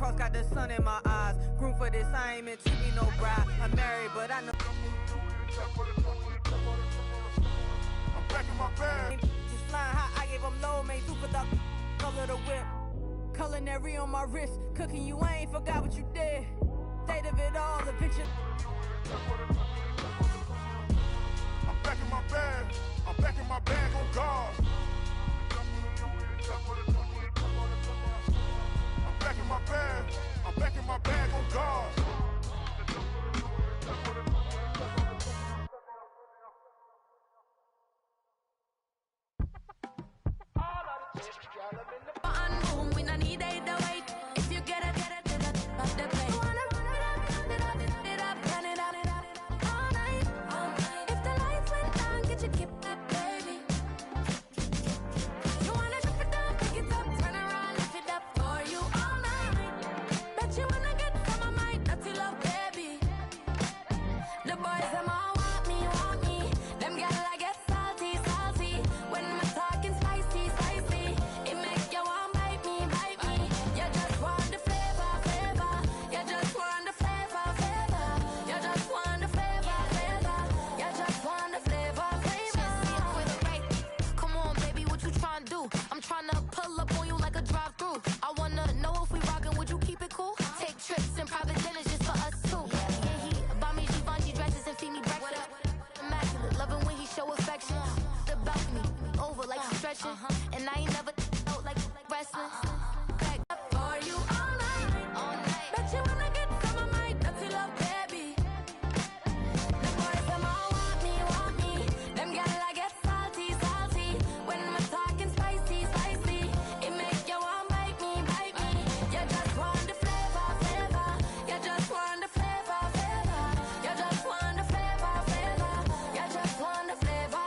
cross, got the sun in my eyes. Groom for this, I ain't meant to be no bride. I'm married, but I know I'm back in my bag. just flying high, I gave them low, made two for the color the whip. Culinary on my wrist, cooking you, I ain't forgot what you did. State of it all, the picture. I'm back in my bag. I'm back in my bag on guard. I'm back in my bag. I'm back in my bag on guard. And I ain't never felt like restless. Back up for you all night. Bet you wanna get some of my dirty love, baby. The boys, them all want me. Them gal, I get salty. When I'm talking spicy. It make you want bite me. You just want the flavor. You just want the flavor. You just want the flavor. You just want the flavor.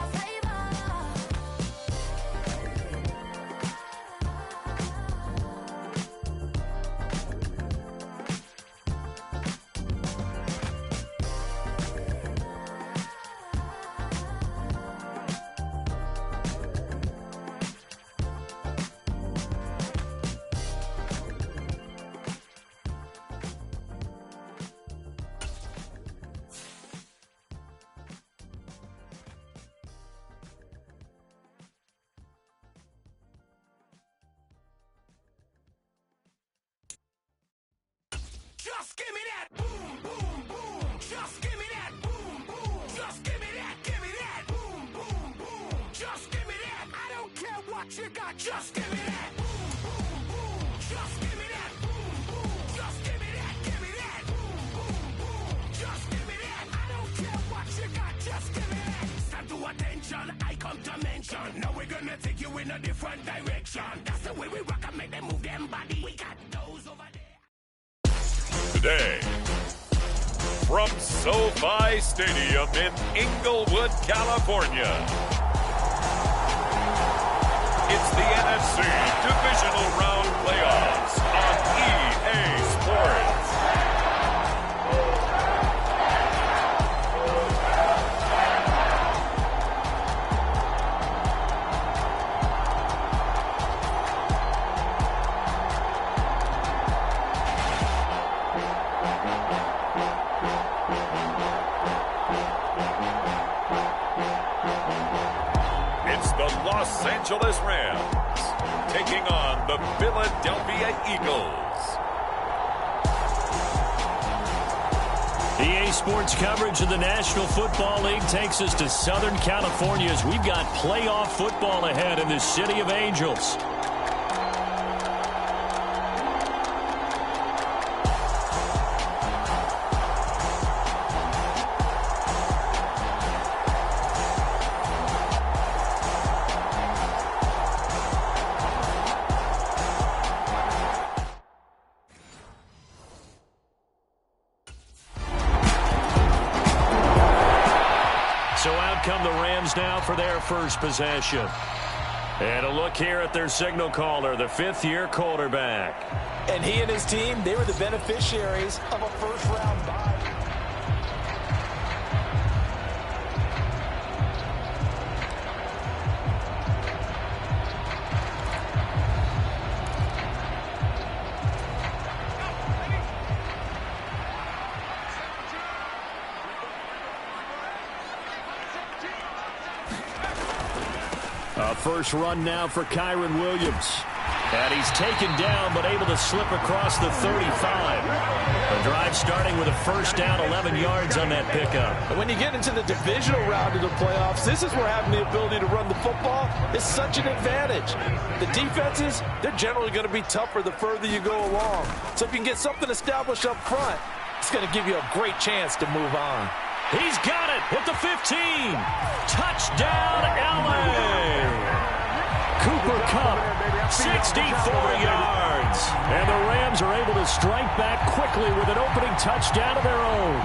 Just give me that boom, boom, boom. Just give me that boom, boom. Just give me that boom, boom, boom. Just give me that. I don't care what you got. Just give me that boom, boom, boom. Just give me that boom, boom. Just give me that boom, boom, boom. Just give me that. I don't care what you got. Just give me that. Stand to attention. I come to mention. Now we're gonna take you in a different direction. That's the way we rock and make them move them body. We got those over there. Today, from SoFi Stadium in Inglewood, California, it's the NFC Divisional Round Playoffs on EA Sports. Los Angeles Rams taking on the Philadelphia Eagles. EA Sports coverage of the National Football League takes us to Southern California as we've got playoff football ahead in the City of Angels. So out come the Rams now for their first possession. And a look here at their signal caller, the fifth-year quarterback. And he and his team, they were the beneficiaries of a first-round bye. A first run now for Kyron Williams. And he's taken down, but able to slip across the 35. The drive starting with a first down, 11 yards on that pickup. And when you get into the divisional round of the playoffs, this is where having the ability to run the football is such an advantage. The defenses, they're generally going to be tougher the further you go along. So if you can get something established up front, it's going to give you a great chance to move on. He's got it at the 15. Touchdown, LA! Cooper Kupp, 64 yards. And the Rams are able to strike back quickly with an opening touchdown of their own.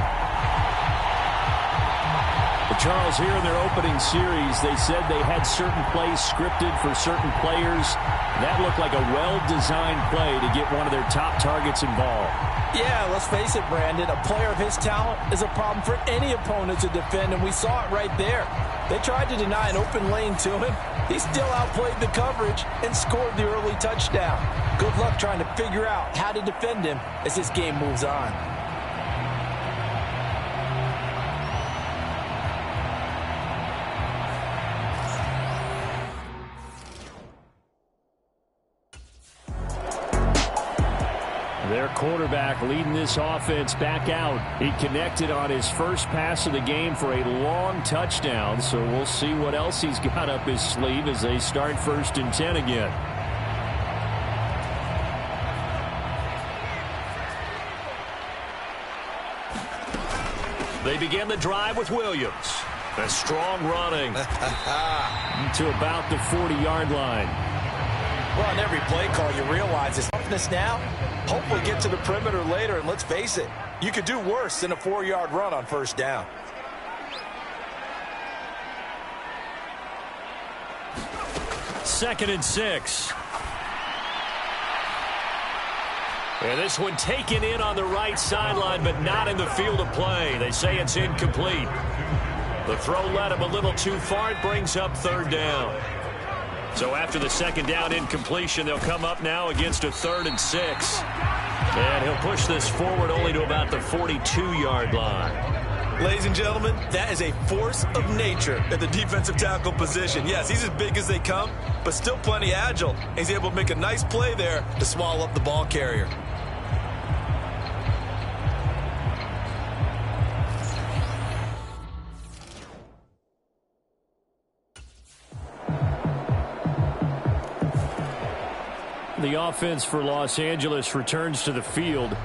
But Charles, here in their opening series, they said they had certain plays scripted for certain players. That looked like a well-designed play to get one of their top targets involved. Yeah, let's face it, Brandon. A player of his talent is a problem for any opponent to defend, and we saw it right there. They tried to deny an open lane to him. He still outplayed the coverage and scored the early touchdown. Good luck trying to figure out how to defend him as this game moves on. Their quarterback leading this offense back out. He connected on his first pass of the game for a long touchdown, so we'll see what else he's got up his sleeve as they start 1st and 10 again. They begin the drive with Williams. A strong running to about the 40-yard line. Well, on every play call, you realize it's toughness now. Hopefully get to the perimeter later, and let's face it, you could do worse than a 4-yard run on first down. Second and 6. And this one taken in on the right sideline, but not in the field of play. They say it's incomplete. The throw led him a little too far. It brings up 3rd down. So after the 2nd down incompletion, they'll come up now against a 3rd and 6. And he'll push this forward only to about the 42-yard line. Ladies and gentlemen, that is a force of nature at the defensive tackle position. Yes, he's as big as they come, but still plenty agile. He's able to make a nice play there to swallow up the ball carrier. The offense for Los Angeles returns to the field.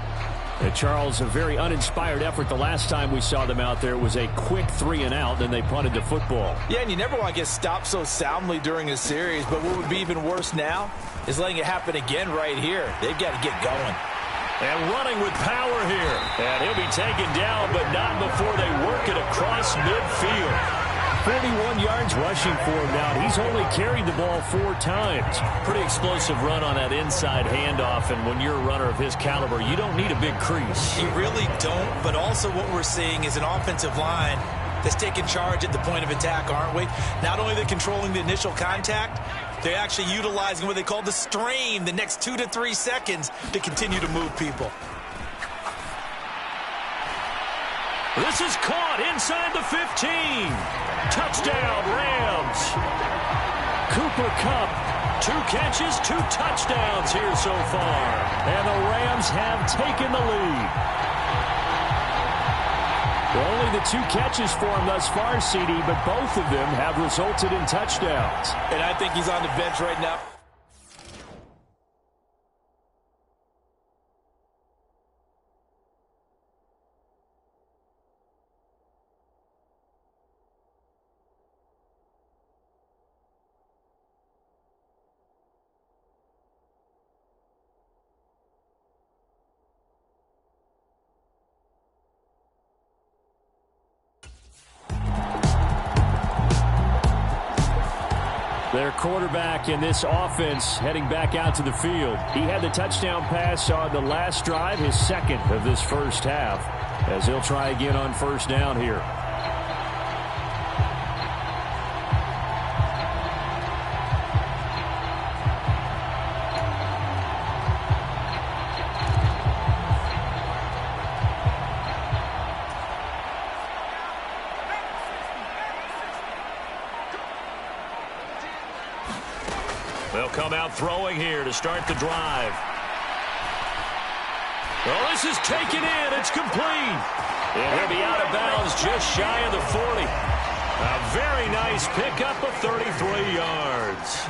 Charles, a very uninspired effort. The last time we saw them out there was a quick 3-and-out, then they punted the football. Yeah, and you never want to get stopped so soundly during a series, but what would be even worse now is letting it happen again right here. They've got to get going. And running with power here. And he'll be taken down, but not before they work it across midfield. 41 yards rushing for him now. He's only carried the ball 4 times. Pretty explosive run on that inside handoff, and when you're a runner of his caliber, you don't need a big crease. You really don't, but also what we're seeing is an offensive line that's taking charge at the point of attack, aren't we? Not only are they controlling the initial contact, they're actually utilizing what they call the strain, the next 2 to 3 seconds to continue to move people. This is caught inside the 15. Touchdown, Rams. Cooper Kupp, 2 catches, 2 touchdowns here so far. And the Rams have taken the lead. Only the 2 catches for him thus far, CD, but both of them have resulted in touchdowns. And I think he's on the bench right now. Their quarterback in this offense heading back out to the field. He had the touchdown pass on the last drive, his 2nd of this first half, as he'll try again on 1st down here. come out throwing here to start the drive. Well, this is taken in. It's complete. And he'll be out of bounds just shy of the 40. A very nice pickup of 33 yards.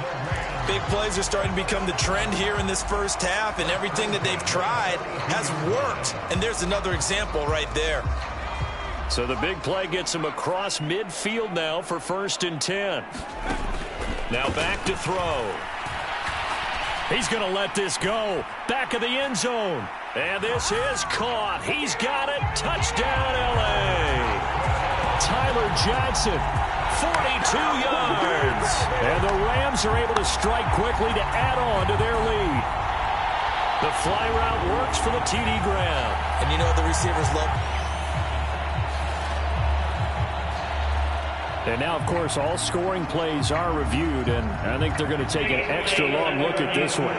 Big plays are starting to become the trend here in this first half, and everything that they've tried has worked. And there's another example right there. So the big play gets him across midfield now for 1st and 10. Now back to throw. He's going to let this go. Back of the end zone. And this is caught. He's got it. Touchdown, L.A. Tyler Johnson, 42 yards. And the Rams are able to strike quickly to add on to their lead. The fly route works for the TD Graham. And you know the receivers love. And now, of course, all scoring plays are reviewed, and I think they're going to take an extra long look at this one.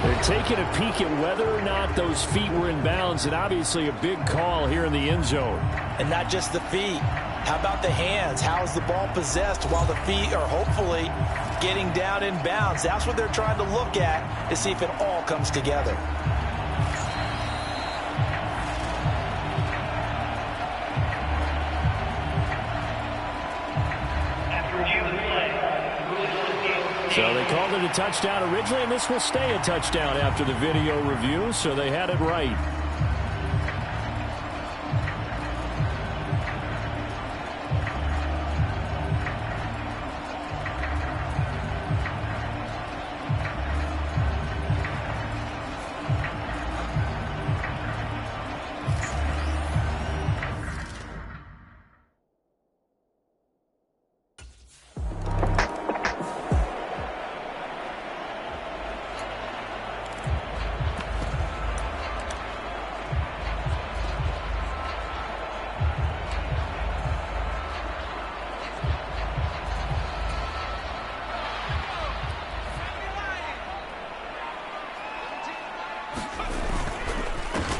They're taking a peek at whether or not those feet were in bounds, and obviously a big call here in the end zone. And not just the feet. How about the hands? How is the ball possessed while the feet are hopefully getting down in bounds? That's what they're trying to look at to see if it all comes together. So they called it a touchdown originally, and this will stay a touchdown after the video review, so they had it right.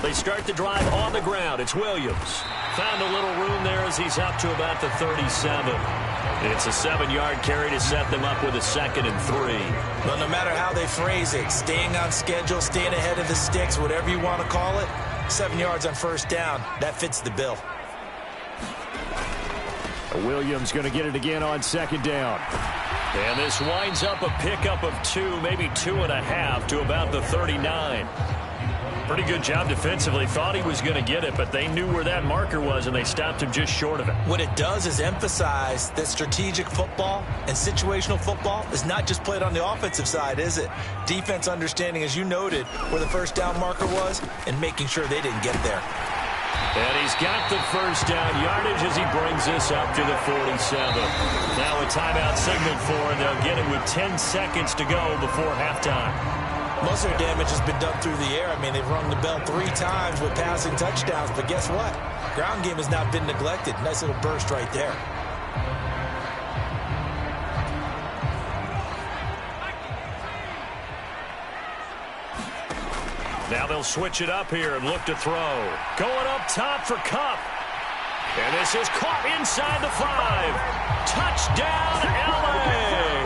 They start the drive on the ground. It's Williams. Found a little room there as he's up to about the 37. It's a 7-yard carry to set them up with a 2nd and 3. Well, no matter how they phrase it, staying on schedule, staying ahead of the sticks, whatever you want to call it, 7 yards on 1st down, that fits the bill. Williams going to get it again on 2nd down. And this winds up a pickup of 2, maybe 2.5 to about the 39. Pretty good job defensively. Thought he was going to get it, but they knew where that marker was, and they stopped him just short of it. What it does is emphasize that strategic football and situational football is not just played on the offensive side, is it? Defense understanding, as you noted, where the 1st down marker was and making sure they didn't get there. And he's got the 1st down yardage as he brings this up to the 47. Now a timeout signaled for, and they'll get it with 10 seconds to go before halftime. Most of their damage has been done through the air. I mean, they've rung the bell 3 times with passing touchdowns, but guess what? Ground game has not been neglected. Nice little burst right there. Now they'll switch it up here and look to throw. Going up top for Kupp. And this is caught inside the 5. Touchdown, L.A.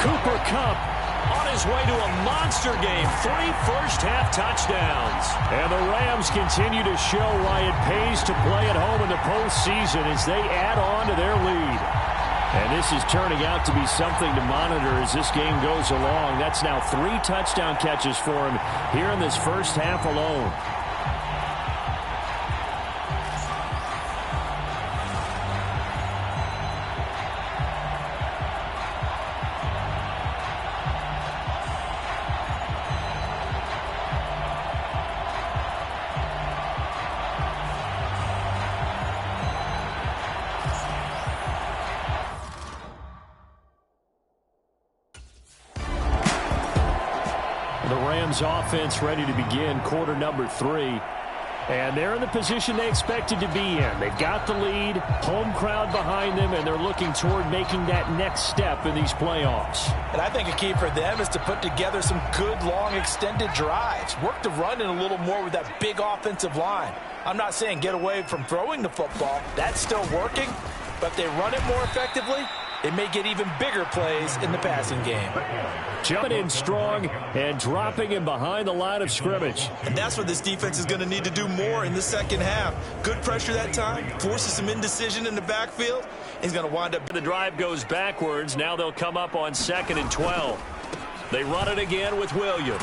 Cooper Kupp on his way to a monster game. 3 first-half touchdowns. And the Rams continue to show why it pays to play at home in the postseason as they add on to their lead. And this is turning out to be something to monitor as this game goes along. That's now 3 touchdown catches for him here in this first half alone. The Rams offense ready to begin quarter number 3. And they're in the position they expected to be in. They've got the lead, home crowd behind them, and they're looking toward making that next step in these playoffs. And I think a key for them is to put together some good, long, extended drives. Work the run in a little more with that big offensive line. I'm not saying get away from throwing the football. That's still working. But if they run it more effectively, they may get even bigger plays in the passing game. Jumping in strong and dropping him behind the line of scrimmage. And that's what this defense is going to need to do more in the second half. Good pressure that time, forces some indecision in the backfield. He's going to wind up. The drive goes backwards. Now they'll come up on 2nd and 12. They run it again with Williams.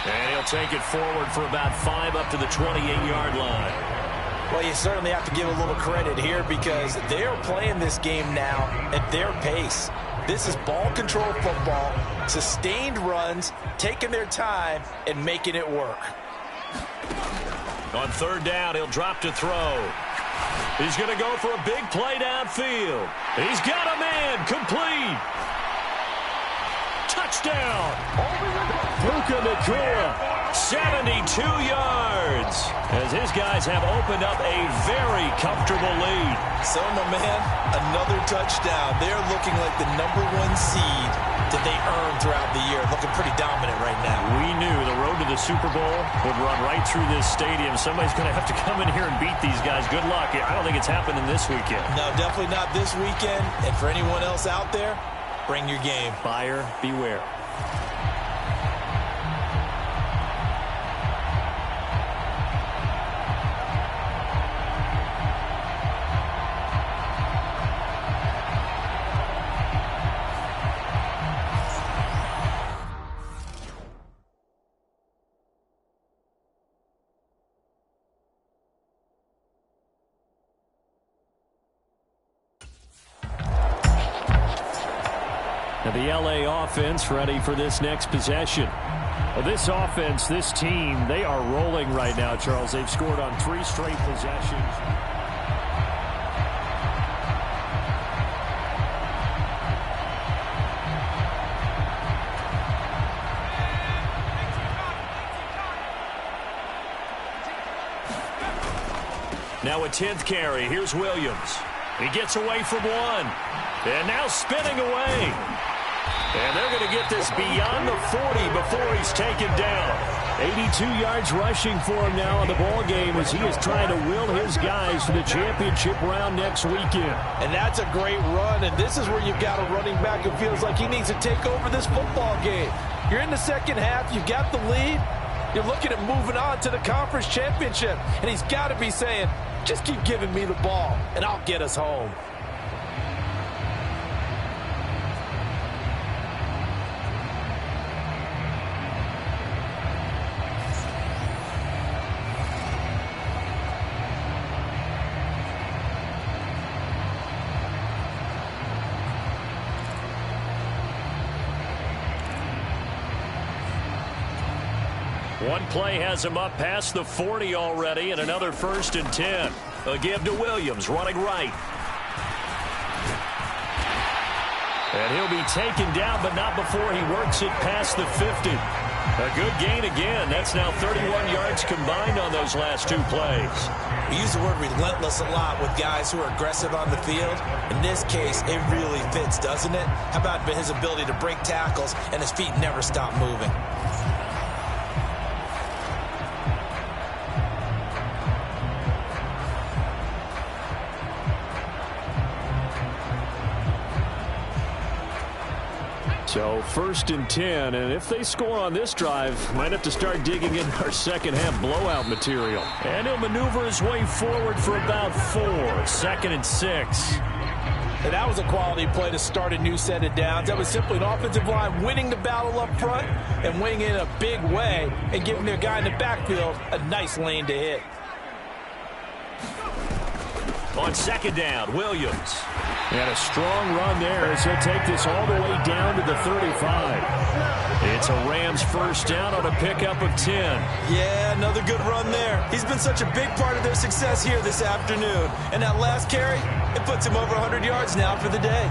And he'll take it forward for about 5 up to the 28-yard line. Well, you certainly have to give a little credit here because they are playing this game now at their pace. This is ball control football, sustained runs, taking their time and making it work. On 3rd down, he'll drop to throw. He's going to go for a big play downfield. He's got a man, complete. Touchdown. Puka Nacua, 72 yards. As his guys have opened up a very comfortable lead. So, my man, another touchdown. They're looking like the #1 seed that they earned throughout the year. Looking pretty dominant right now. We knew the road to the Super Bowl would run right through this stadium. Somebody's going to have to come in here and beat these guys. Good luck. I don't think it's happening this weekend. No, definitely not this weekend. And for anyone else out there, bring your game. Buyer beware. Now the LA offense ready for this next possession. Well, this offense, this team, they are rolling right now, Charles. They've scored on 3 straight possessions. Now a 10th carry. Here's Williams. He gets away from one. And now spinning away. And they're going to get this beyond the 40 before he's taken down. 82 yards rushing for him now in the ball game as he is trying to will his guys to the championship round next weekend. And that's a great run, and this is where you've got a running back who feels like he needs to take over this football game. You're in the second half, you've got the lead, you're looking at moving on to the conference championship, and he's got to be saying, just keep giving me the ball, and I'll get us home. One play has him up past the 40 already, and another 1st and 10. A give to Williams, running right. And he'll be taken down, but not before he works it past the 50. A good gain again. That's now 31 yards combined on those last 2 plays. We use the word relentless a lot with guys who are aggressive on the field. In this case, it really fits, doesn't it? How about his ability to break tackles and his feet never stop moving? So 1st and 10, and if they score on this drive, might have to start digging in our second half blowout material. And he'll maneuver his way forward for about 4. 2nd and 6. And that was a quality play to start a new set of downs. That was simply an offensive line winning the battle up front and winning in a big way and giving their guy in the backfield a nice lane to hit. On 2nd down, Williams. And a strong run there as he'll take this all the way down to the 35. It's a Rams 1st down on a pickup of 10. Yeah, another good run there. He's been such a big part of their success here this afternoon. And that last carry, it puts him over 100 yards now for the day.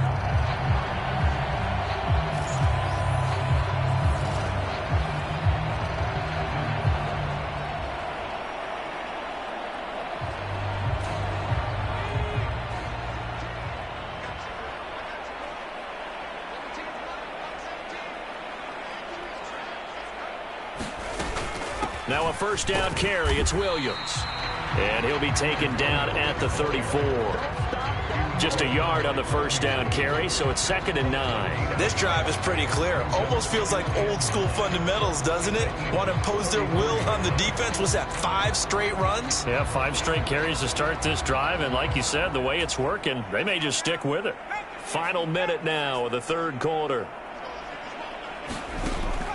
Now a 1st down carry. It's Williams. And he'll be taken down at the 34. Just a yard on the first down carry, so it's 2nd and 9. This drive is pretty clear. Almost feels like old school fundamentals, doesn't it? Want to impose their will on the defense. Was that 5 straight runs? Yeah, 5 straight carries to start this drive, and like you said, the way it's working, they may just stick with it. Final minute now of the third quarter.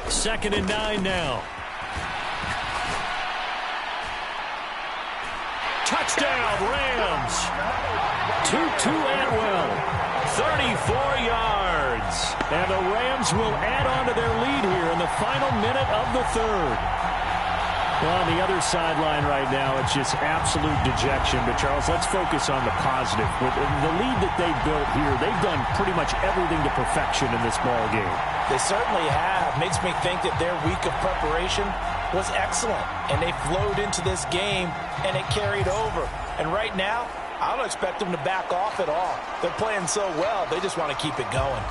2nd and 9 now. Touchdown, Rams. Tutu Atwell, 34 yards. And the Rams will add on to their lead here in the final minute of the third. Well, on the other sideline right now, it's just absolute dejection. But, Charles, let's focus on the positive. With the lead that they built here, they've done pretty much everything to perfection in this ball game. They certainly have. Makes me think that their week of preparation was excellent. And they flowed into this game, and it carried over. And right now, I don't expect them to back off at all. They're playing so well, they just want to keep it going.